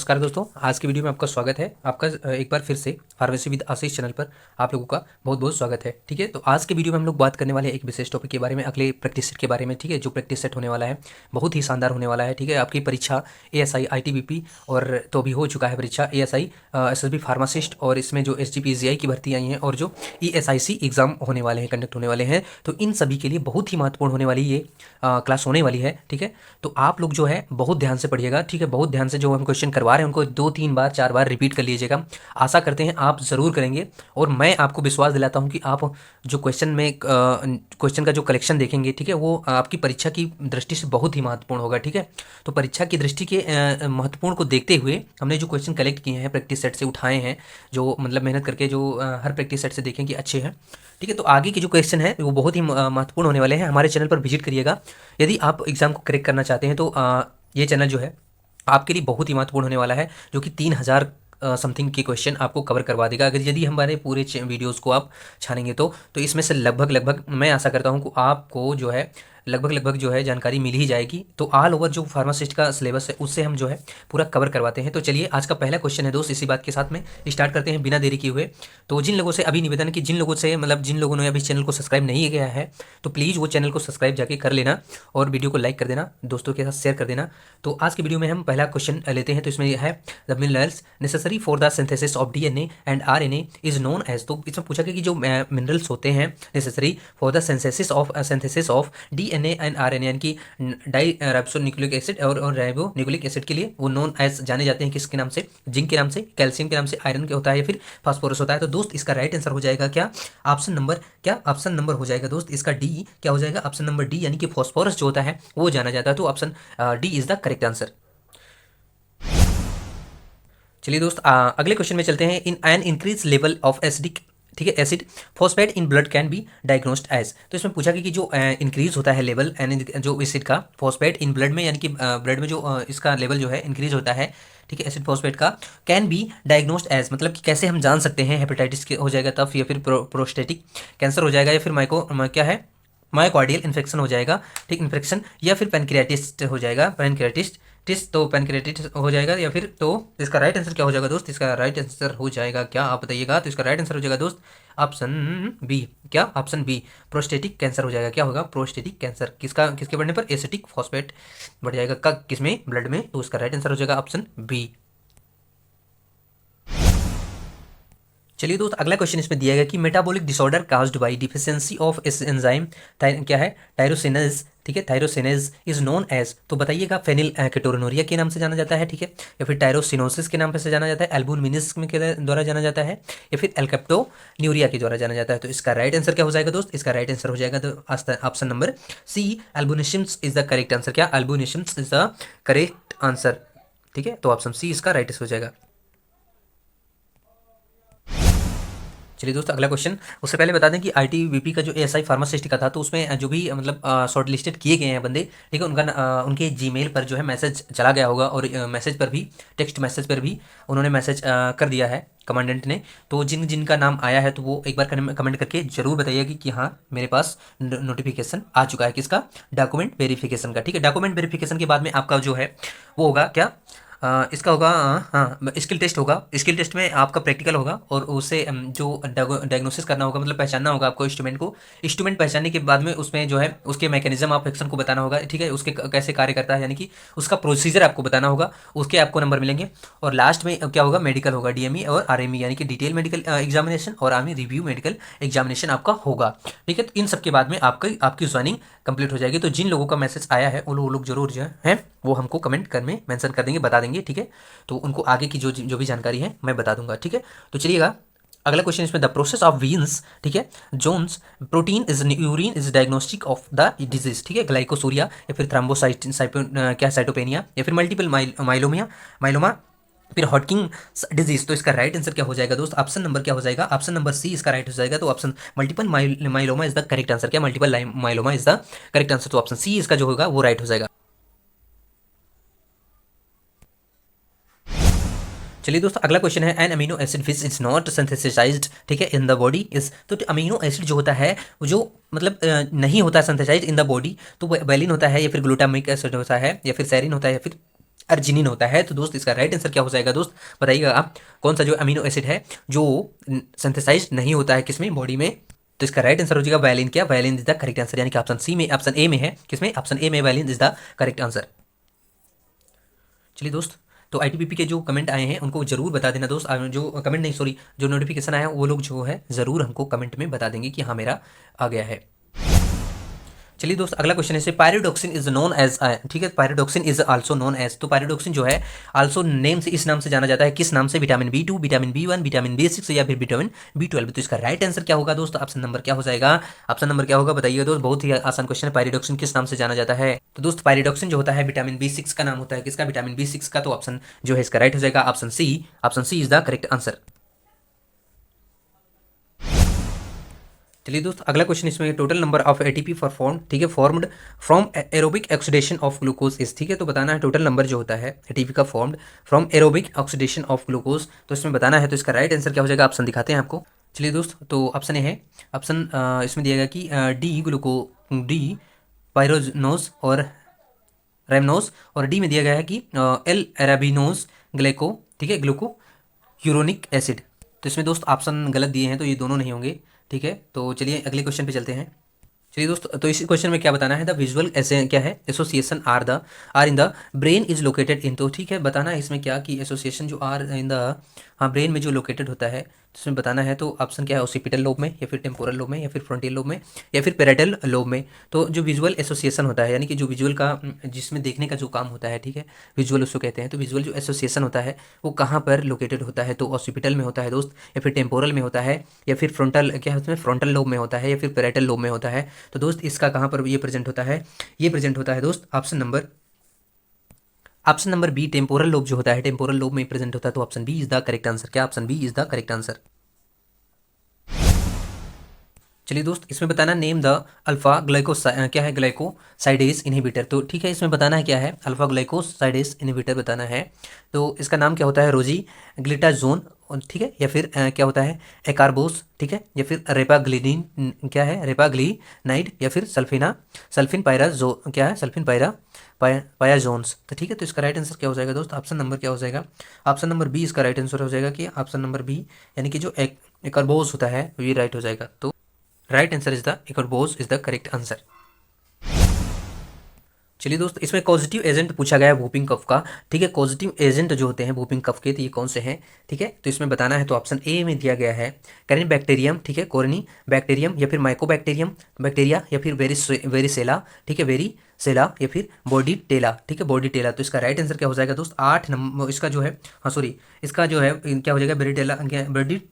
नमस्कार दोस्तों, आज की वीडियो में आपका स्वागत है। आपका एक बार फिर से फार्मेसी विद आशीष चैनल पर आप लोगों का बहुत बहुत स्वागत है। ठीक है, तो आज के वीडियो में हम लोग बात करने वाले हैं एक विशेष टॉपिक के बारे में, अगले प्रैक्टिस सेट के बारे में। ठीक है, जो प्रैक्टिस सेट होने वाला है बहुत ही शानदार होने वाला है। ठीक है, आपकी परीक्षा ASI ITBP और तो अभी हो चुका है परीक्षा ASI SSB फार्मासिस्ट, और इसमें जो SGPGI की भर्ती आई हैं और जो ESIC एग्जाम होने वाले हैं, कंडक्ट होने वाले हैं, तो इन सभी के लिए बहुत ही महत्वपूर्ण होने वाली ये क्लास होने वाली है। ठीक है, तो आप लोग जो है बहुत ध्यान से पढ़िएगा। ठीक है, बहुत ध्यान से जो हम क्वेश्चन करवा रहे हैं उनको 2-3 बार 4 बार रिपीट कर लीजिएगा। आशा करते हैं आप ज़रूर करेंगे, और मैं आपको विश्वास दिलाता हूं कि आप जो क्वेश्चन में क्वेश्चन का जो कलेक्शन देखेंगे, ठीक है, वो आपकी परीक्षा की दृष्टि से बहुत ही महत्वपूर्ण होगा। ठीक है, तो परीक्षा की दृष्टि के महत्वपूर्ण को देखते हुए हमने जो क्वेश्चन कलेक्ट किए हैं, प्रैक्टिस सेट से उठाए हैं, जो मतलब मेहनत करके जो हर प्रैक्टिस सेट से देखें कि अच्छे हैं। ठीक है, तो आगे के जो क्वेश्चन है वो बहुत ही महत्वपूर्ण होने वाले हैं। हमारे चैनल पर विजिट करिएगा यदि आप एग्जाम को क्रैक करना चाहते हैं। तो ये चैनल जो है आपके लिए बहुत ही महत्वपूर्ण होने वाला है, जो कि 3000 समथिंग के क्वेश्चन आपको कवर करवा देगा, अगर यदि हमारे पूरे वीडियोस को आप छानेंगे तो इसमें से लगभग मैं आशा करता हूं कि आपको जो है लगभग जो है जानकारी मिल ही जाएगी। तो ऑल ओवर जो फार्मासिस्ट का सिलेबस है उससे हम जो है पूरा कवर करवाते हैं। तो चलिए आज का पहला क्वेश्चन है दोस्त, इसी बात के साथ में स्टार्ट करते हैं बिना देरी किए हुए। तो जिन लोगों से अभी निवेदन है कि जिन लोगों से मतलब जिन लोगों ने अभी चैनल को सब्सक्राइब नहीं किया है, तो प्लीज़ वो चैनल को सब्सक्राइब जाके कर लेना और वीडियो को लाइक कर देना, दोस्तों के साथ शेयर कर देना। तो आज की वीडियो में हम पहला क्वेश्चन लेते हैं। तो इसमें यह है the minerals necessary for the synthesis of DNA and RNA is known as. तो इसमें पूछा गया कि जो मिनरल्स होते हैं necessary for the synthesis of DNA and RNA, यानी कि डाई राइबोन्यूक्लिक एसिड और राइबोन्यूक्लिक एसिड के लिए वो नोन एज जाने जाते हैं किसके नाम से? जिंक के नाम से, कैल्शियम के नाम से, आयरन के होता है या फिर फास्फोरस होता है। तो दोस्त इसका राइट आंसर हो जाएगा क्या? ऑप्शन नंबर हो जाएगा दोस्त इसका डी। क्या हो जाएगा? ऑप्शन नंबर डी, यानी कि फास्फोरस जो होता है वो जाना जाता है। तो option D is the correct answer. चलिए दोस्त अगले क्वेश्चन में चलते हैं। In an increase level of acidic, ठीक है, acid phosphate in blood can be diagnosed as. तो इसमें पूछा गया कि जो इंक्रीज होता है लेवल जो एसिड का फॉस्फेट इन ब्लड में, यानी कि ब्लड में जो इसका लेवल जो है इंक्रीज होता है, ठीक है, एसिड फॉस्फेट का, कैन बी डायग्नोस्ड एज, मतलब कि कैसे हम जान सकते हैं? हेपेटाइटिस के हो जाएगा तब, या फिर प्रोस्टेटिक कैंसर हो जाएगा, या फिर क्या है मायोकार्डियल इन्फेक्शन हो जाएगा, ठीक, इन्फेक्शन, या फिर पैनक्रियाटिस हो जाएगा, तो पैनक्रियाटिस हो जाएगा, या फिर तो इसका राइट आंसर क्या हो जाएगा दोस्त? इसका राइट आंसर हो जाएगा क्या, आप बताइएगा? तो इसका राइट आंसर हो जाएगा दोस्त ऑप्शन बी। क्या? ऑप्शन बी, प्रोस्टेटिक कैंसर हो जाएगा। क्या होगा? Prostatic cancer. किसके बढ़ने पर? एसिटिक फॉस्फेट बढ़ जाएगा का किसमें? ब्लड में। तो इसका राइट आंसर हो जाएगा ऑप्शन बी। चलिए दोस्त अगला क्वेश्चन इसमें दिया गया कि metabolic disorder caused by deficiency of इस एंजाइम क्या है? टायरोसिनेज, ठीक है, टायरोसिनेज इज नोन एज। तो बताइएगा फेनिल केटोनुरिया के नाम से जाना जाता है, ठीक है, या फिर टायरोसिनोसिस के नाम से जाना जाता है, एल्बुमिनिस के द्वारा जाना जाता है, या फिर एल्केप्टोन्यूरिया के द्वारा जाना जाता है। तो इसका राइट आंसर क्या हो जाएगा दोस्त? इसका राइट आंसर हो जाएगा तो ऑप्शन नंबर सी, एल्बुमिनिशिम्स इज द करेक्ट आंसर। क्या? एल्बुमिनिशिम्स इज द करेक्ट आंसर, ठीक है, तो ऑप्शन सी इसका राइट आंसर हो जाएगा। चलिए दोस्तों अगला क्वेश्चन, उससे पहले बता दें कि ITBP का जो ASI फार्मासिस्ट का था, तो उसमें जो भी मतलब शॉर्ट लिस्टेड किए गए हैं बंदे, ठीक है, उनके जीमेल पर जो है मैसेज चला गया होगा, और मैसेज पर भी, टेक्स्ट मैसेज पर भी उन्होंने मैसेज कर दिया है कमांडेंट ने। तो जिनका नाम आया है तो वो एक बार कमेंट करके जरूर बताइएगा कि हाँ मेरे पास नोटिफिकेशन आ चुका है। किसका? डॉक्यूमेंट वेरिफिकेशन का, ठीक है। डॉक्यूमेंट वेरिफिकेशन के बाद में आपका जो है वो होगा क्या? इसका होगा हाँ स्किल टेस्ट होगा। स्किल टेस्ट में आपका प्रैक्टिकल होगा, और उसे जो डायग्नोसिस करना होगा, मतलब पहचानना होगा आपको इंस्ट्रूमेंट को। इंस्ट्रूमेंट पहचानने के बाद में उसमें जो है उसके मैकेनिज्म ऑफ एक्शन को बताना होगा, ठीक है, उसके कैसे कार्य करता है, यानी कि उसका प्रोसीजर आपको बताना होगा, उसके आपको नंबर मिलेंगे। और लास्ट में क्या होगा? मेडिकल होगा, DME और RME, यानी कि डिटेल मेडिकल एग्जामिनेशन और आर्मी रिव्यू मेडिकल एग्जामिनेशन आपका होगा, ठीक है। तो इन सब के बाद में आपकी ज्वाइनिंग कंप्लीट हो जाएगी। तो जिन लोगों का मैसेज आया है वो लोग जरूर जो है वो हमको कमेंट कर में मेंशन कर देंगे, बता देंगे, ठीक है। तो उनको आगे की जो भी जानकारी है मैं बता दूंगा, ठीक है। तो चलिएगा अगला क्वेश्चन इसमें द प्रोसेस ऑफ वीन्स, ठीक है, Jones protein is urine is diagnostic of the disease, ठीक है, ग्लाइकोसूरिया, या फिर साइटोपेनिया, या फिर मल्टीपल माइलोमा, फिर हॉटकिंग डिजीज। तो इसका राइट आंसर क्या हो जाएगा दोस्त? ऑप्शन नंबर क्या हो जाएगा? ऑप्शन नंबर सी इसका राइट हो जाएगा। तो option multiple myeloma is the correct answer. क्या? Multiple myeloma is the correct answer. तो ऑप्शन सी इसका जो होगा वो राइट हो जाएगा। चलिए दोस्तों अगला क्वेश्चन है an amino acid which is not synthesised, ठीक है, इन द बॉडी इज। तो अमीनो एसिड जो होता है वो जो मतलब नहीं होता है सिंथेसाइज्ड इन द बॉडी, तो वो वैलिन होता है, या फिर ग्लूटामिक एसिड होता है, या फिर सेरिन होता है, या फिर अर्जिनिन होता है। तो दोस्त इसका राइट आंसर क्या हो जाएगा दोस्त, बताइएगा आप, कौन सा जो अमीनो एसिड है जो सिंथेसाइज नहीं होता है किसमें, बॉडी में। तो इसका राइट आंसर हो जाएगा वायलिन। क्या, violin is the correct answer, यानी कि ऑप्शन सी में, ऑप्शन ए में है, किसमें, ऑप्शन ए में violin is the correct answer. चलिए दोस्त, तो आईटीबीपी के जो कमेंट आए हैं उनको जरूर बता देना दोस्त, जो कमेंट नहीं सॉरी जो नोटिफिकेशन आया है वो लोग जो है ज़रूर हमको कमेंट में बता देंगे कि हाँ मेरा आ गया है। चलिए दोस्त, अगला क्वेश्चन है पायरिडोक्सिन इज नोन एज, ठीक है, pyridoxine is also known as, तो पायरिडोक्सिन जो है आल्सो नेम से, इस नाम से जाना जाता है, किस नाम से, vitamin B 2, vitamin B 1, vitamin B 6 या फिर विटामिन बी 12। तो इसका राइट आंसर क्या होगा दोस्त, ऑप्शन नंबर क्या हो जाएगा, ऑप्शन नंबर क्या होगा बताइए दोस्त, बहुत ही आसान क्वेश्चन है। पायरिडोक्सिन किस नाम से जाना जाता है, तो दोस्त पायरिडोक्सिन जो होता है विटामिन बी 6 का नाम होता है, किसका, विटामिन बी 6 का। तो ऑप्शन जो है इसका राइट हो जाएगा option C, option C is the correct answer. चलिए दोस्त, अगला क्वेश्चन इसमें total number of ATP for form, ठीक है, formed from aerobic oxidation of glucose is, ठीक है, तो बताना है टोटल नंबर जो होता है एटीपी का formed from aerobic oxidation of glucose, तो इसमें बताना है। तो इसका राइट आंसर क्या हो जाएगा, ऑप्शन दिखाते हैं आपको। चलिए दोस्त, तो ऑप्शन ए है, ऑप्शन इसमें दिया गया कि डी पायरोनोज और रेमनोज, और डी में दिया गया है कि एल एराबिनोज ग्लेको, ठीक है, ग्लूको यूरोनिक एसिड। तो इसमें दोस्त ऑप्शन गलत दिए हैं, तो ये दोनों नहीं होंगे, ठीक है। तो चलिए अगले क्वेश्चन पे चलते हैं। चलिए दोस्त, तो इस क्वेश्चन में क्या बताना है, द विजुअल ऐसे क्या है, association area in the brain is located in, तो ठीक है, बताना है इसमें क्या कि एसोसिएशन जो आर इन द, हाँ, ब्रेन में जो लोकेटेड होता है, तो इसमें बताना है। तो ऑप्शन क्या है, ओसिपिटल लोब में, या फिर टेम्पोरल लोब में, या फिर फ्रंटियल लोब में, या फिर पेराइटल लोब में। तो जो विजुअल एसोसिएशन होता है, यानी कि जो विजुअल का, जिसमें देखने का जो काम होता है, ठीक है, विजुअल उसको कहते हैं। तो विजुअल जो एसोसिएशन होता है वो कहाँ पर लोकेटेड होता है, तो ऑसिपिटल में होता है दोस्त, या फिर टेम्पोरल में होता है, या फिर फ्रंटल, क्या है उसमें, फ्रंटल लोब में होता है, या फिर पेराइटल लोब में होता है। तो दोस्त इसका कहाँ पर ये प्रेजेंट होता है, ये प्रेजेंट होता है दोस्त option number B, temporal lobe जो होता है, टेम्पोरल लोब में प्रेजेंट होता है। तो option B is the correct answer. क्या, option B is the correct answer. चलिए दोस्त, इसमें बताना नेम द अल्फा क्या है, ग्लाइकोसाइडेज इनहिबिटर। तो ठीक है, इसमें बताना है क्या है, अल्फा ग्लाइकोसाइडेज इनहिबिटर बताना है। तो इसका नाम क्या होता है, रोजी ग्लिटाजोन, ठीक है, या फिर क्या होता है, एकार्बोस, ठीक है, या फिर रेपाग्लिनिन, क्या है, रेपाग्लिनाइड, या फिर सल्फिन पायरा जो क्या है, सल्फिन पायाजोन्स। तो ठीक है, तो इसका राइट आंसर क्या हो जाएगा दोस्त, ऑप्शन नंबर क्या हो जाएगा, ऑप्शन नंबर बी इसका राइट आंसर हो जाएगा, कि ऑप्शन नंबर बी, यानी कि जो एकार्बोस होता है ये राइट हो जाएगा। तो राइट आंसर इज द इकोरबोस इज द करेक्ट आंसर। चलिए दोस्त, इसमें पॉजिटिव एजेंट पूछा गया है वूपिंग कफ का, ठीक है, पॉजिटिव एजेंट जो होते हैं वूपिंग कफ के, तो ये कौन से हैं, ठीक है, तो इसमें बताना है। तो ऑप्शन ए में दिया गया है कैरिन बैक्टीरियम, ठीक है, कोरनी बैक्टीरियम, या फिर माइकोबैक्टीरियम बैक्टीरिया, या फिर वेरिसेला, ठीक है, वेरिसेला, या फिर बॉडी टेला, ठीक है, बॉडी टेला। तो इसका राइट आंसर क्या हो जाएगा दोस्त, 8 नंबर इसका जो है, हाँ सॉरी, इसका जो है क्या हो जाएगा, बॉडी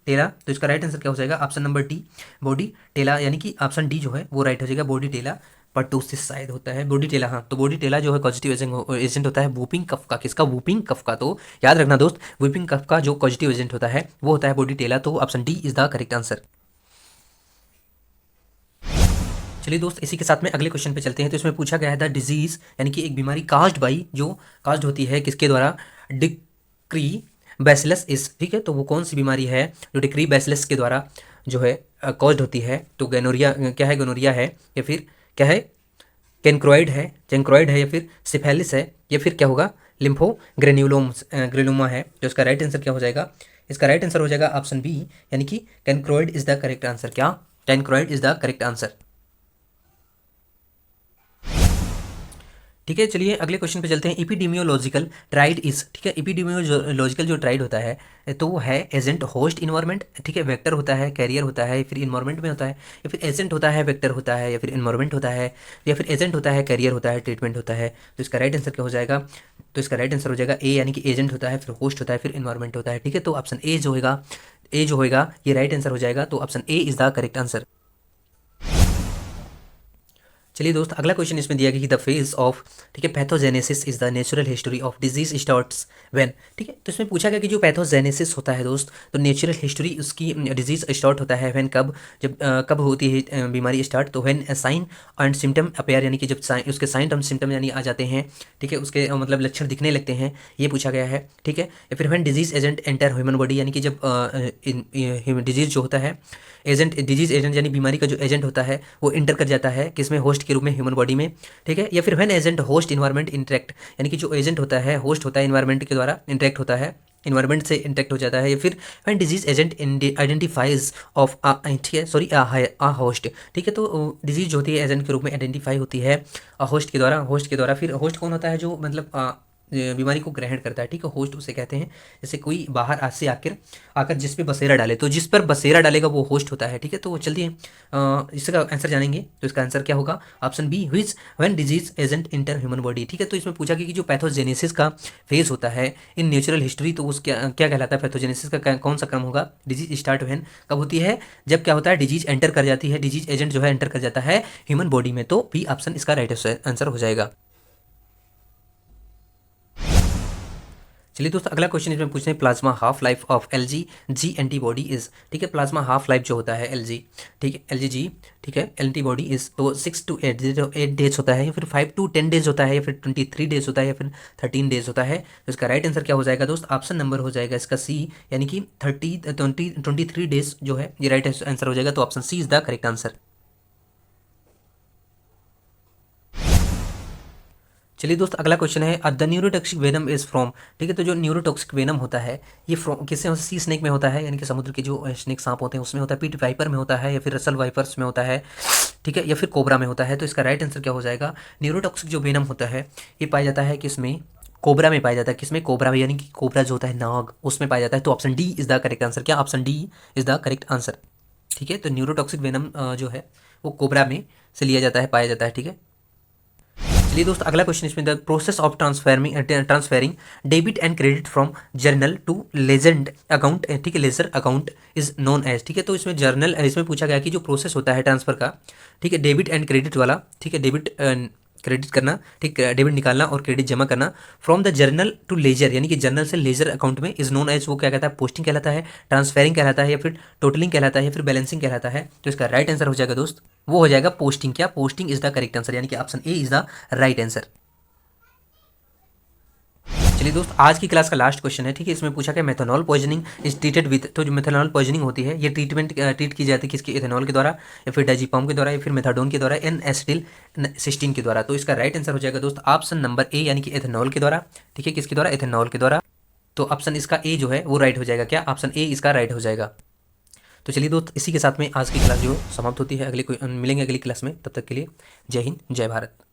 टेला। तो इसका राइट आंसर क्या हो जाएगा, ऑप्शन नंबर डी, बॉडी टेला, यानी कि ऑप्शन डी जो है वो राइट हो जाएगा, बॉडी टेला पर्टोसिस शायद होता है, बॉडी टेला, हाँ, तो बॉडी टेला जो है पॉजिटिव एजेंट होता है वूपिंग कफ का, किसका, वूपिंग कफ का। तो याद रखना दोस्त, वूपिंग कफ का जो पॉजिटिव एजेंट होता है वो होता है बॉडी टेला। तो option D is the correct answer. चलिए दोस्त, इसी के साथ में अगले क्वेश्चन पे चलते हैं। तो इसमें पूछा गया है द डिजीज, यानी कि एक बीमारी कास्ड बाई, जो कास्ड होती है किसके द्वारा, डिक्री बैसिलस इस, ठीक है, तो वो कौन सी बीमारी है जो डिक्री बैसिलस के द्वारा जो है कॉज्ड होती है। तो गैनोरिया, क्या है, गोनोरिया है, या फिर क्या है, चेंक्रोइड है, या फिर सिफेलिस है, या फिर क्या होगा, लिम्फो ग्रेनुलोमा है। तो इसका राइट आंसर क्या हो जाएगा, इसका राइट आंसर हो जाएगा ऑप्शन बी, यानी कि कैनक्रोइड इज द करेक्ट आंसर। क्या, कैनक्रोइड इज द करेक्ट आंसर। ठीक है, चलिए अगले क्वेश्चन पे चलते हैं। इपिडेमियोलॉजिकल ट्राइड इज, ठीक है, इपिडेमियोलॉजिकल जो ट्राइड होता है तो वो है एजेंट, होस्ट, इन्वायरमेंट, ठीक है, वेक्टर होता है, कैरियर होता है, फिर इन्वायरमेंट में होता है, या फिर एजेंट होता है, वेक्टर होता है, या फिर इन्वायरमेंट होता है, या फिर एजेंट होता है, कैरियर होता है, ट्रीटमेंट होता है। तो इसका राइट आंसर क्या हो जाएगा, तो इसका राइट आंसर हो जाएगा ए, यानी कि एजेंट होता है, फिर होस्ट होता है, फिर इन्वायरमेंट होता है, ठीक है। तो ऑप्शन ए जो होगा ये राइट आंसर हो जाएगा। तो option A is the correct answer. चलिए दोस्त, अगला क्वेश्चन इसमें दिया गया कि द फेज ऑफ, ठीक है, pathogenesis is the natural history of disease starts when, ठीक है, तो इसमें पूछा गया कि जो पैथोजेनेसिस होता है दोस्त, तो नेचुरल हिस्ट्री उसकी डिजीज स्टार्ट होता है व्हेन, कब, जब कब होती है बीमारी स्टार्ट, तो when sign and symptom appear, यानी कि जब उसके साइन एंड सिम्टम यानी आ जाते हैं, ठीक है, उसके मतलब लक्षण दिखने लगते हैं, ये पूछा गया है, ठीक है, या फिर when disease agent enter human body, यानी कि जब डिजीज जो होता है एजेंट, डिजीज एजेंट यानी बीमारी का जो एजेंट होता है वो इंटर कर जाता है किसमें, होस्ट के रूप में ह्यूमन बॉडी में, ठीक है। या फिर when agent host environment interact, यानी कि जो एजेंट होता है होस्ट होता है इन्वायरमेंट के द्वारा इंटरेक्ट होता है, इन्वायरमेंट से इंटरेक्ट हो जाता है। या फिर when disease agent identifies of ठीक है सॉरी आ होस्ट, ठीक है। तो डिजीज जो होती है एजेंट के रूप में आइडेंटिफाई होती है होस्ट के द्वारा, होस्ट के द्वारा। फिर होस्ट कौन होता है, जो मतलब बीमारी को ग्रहण करता है, ठीक है, होस्ट उसे कहते हैं। जैसे कोई बाहर आज से आकर आकर जिस पे बसेरा डाले, तो जिस पर बसेरा डालेगा वो होस्ट होता है, ठीक है। तो चलिए इसका आंसर जानेंगे। तो इसका आंसर क्या होगा, option B, which when disease agent enter human body, ठीक है। तो इसमें पूछा गया कि जो पैथोजेनेसिस का फेज होता है इन नेचुरल हिस्ट्री, तो उस क्या क्या कहलाता है, पैथोजेनेसिस का कौन सा क्रम होगा, डिजीज स्टार्ट व्हेन कब होती है, जब क्या होता है डिजीज एंटर कर जाती है, डिजीज एजेंट जो है एंटर कर जाता है ह्यूमन बॉडी में। तो बी ऑप्शन इसका राइट आंसर हो जाएगा। चलिए दोस्तों अगला क्वेश्चन इसमें पूछते हैं, प्लाज्मा हाफ लाइफ ऑफ एलजी जी एंटीबॉडी इज, ठीक है। प्लाज्मा हाफ लाइफ जो होता है एलजी, ठीक है, एलजी जी, ठीक है, एंटीबॉडी इज, तो 6 to 8 डेज होता है, या फिर 5 to 10 डेज होता है, या फिर 23 डेज होता है, या फिर 13 डेज होता है। तो इसका राइट आंसर क्या हो जाएगा दोस्त, ऑप्शन नंबर हो जाएगा इसका सी, यानी कि 23 डेज जो है ये राइट आंसर हो जाएगा। तो option C is the correct answer. चलिए दोस्त अगला क्वेश्चन है, the neurotoxic venom is from, ठीक है। तो जो न्यूरोटॉक्सिक वेनम होता है ये फ्रॉम किससे, सी स्नेक में होता है, यानी कि समुद्र के जो स्नेक सांप होते हैं उसमें होता है, पीट वाइपर में होता है, या फिर रसल वाइपर्स में होता है, ठीक है, या फिर कोबरा में होता है। तो इसका राइट आंसर क्या हो जाएगा, न्यूरोटॉक्सिक जो वेनम होता है ये पाया जाता है किसमें, कोबरा में पाया जाता है, किसमें, कोबरा में, यानी कि कोबरा जो होता है नाग उसमें पाया जाता है। तो option D is the correct answer. क्या, option D is the correct answer, ठीक है। तो न्यूरोटॉक्सिक वेनम जो है वो कोबरा में से लिया जाता है, पाया जाता है, ठीक है। चलिए दोस्त अगला क्वेश्चन इसमें, the process of transferring debit and credit from journal to लेजेंड अकाउंट, ठीक है, ledger account is known as, ठीक है। तो इसमें जर्नल, इसमें पूछा गया कि जो प्रोसेस होता है ट्रांसफर का, ठीक है, डेबिट एंड क्रेडिट वाला, ठीक है, डेबिट क्रेडिट करना, ठीक है, डेबिट निकालना और क्रेडिट जमा करना, from the journal to ledger, यानी कि जर्नल से लेजर अकाउंट में, इज नोन एज, वो क्या कहता है, पोस्टिंग कहलाता है, ट्रांसफेरिंग कहलाता है, या फिर टोटलिंग कहलाता है, या फिर बैलेंसिंग कहलाता है। तो इसका राइट आंसर हो जाएगा दोस्त, वो हो जाएगा पोस्टिंग। क्या, posting is the correct answer, यानी कि option A is the right answer. चलिए दोस्त आज की क्लास का लास्ट क्वेश्चन है, ठीक है। इसमें पूछा गया methanol poisoning is treated with, तो जो मेथनॉल पॉइजनिंग होती है ये ट्रीट की जाती है किसके, इथेनॉल के द्वारा, या फिर डाइजीपाम के द्वारा, या फिर मेथाडोन के द्वारा, एन एसिटिल सिस्टीन के द्वारा। तो इसका राइट आंसर हो जाएगा दोस्त ऑप्शन नंबर ए, यानी कि इथेनॉल के द्वारा, ठीक है, किसके द्वारा, इथेनॉल के द्वारा। तो ऑप्शन इसका ए जो है वो राइट हो जाएगा। क्या, ऑप्शन ए इसका राइट हो जाएगा। तो चलिए दोस्त इसी के साथ में आज की क्लास जो समाप्त होती है, मिलेंगे अगली क्लास में, तब तक के लिए जय हिंद जय भारत।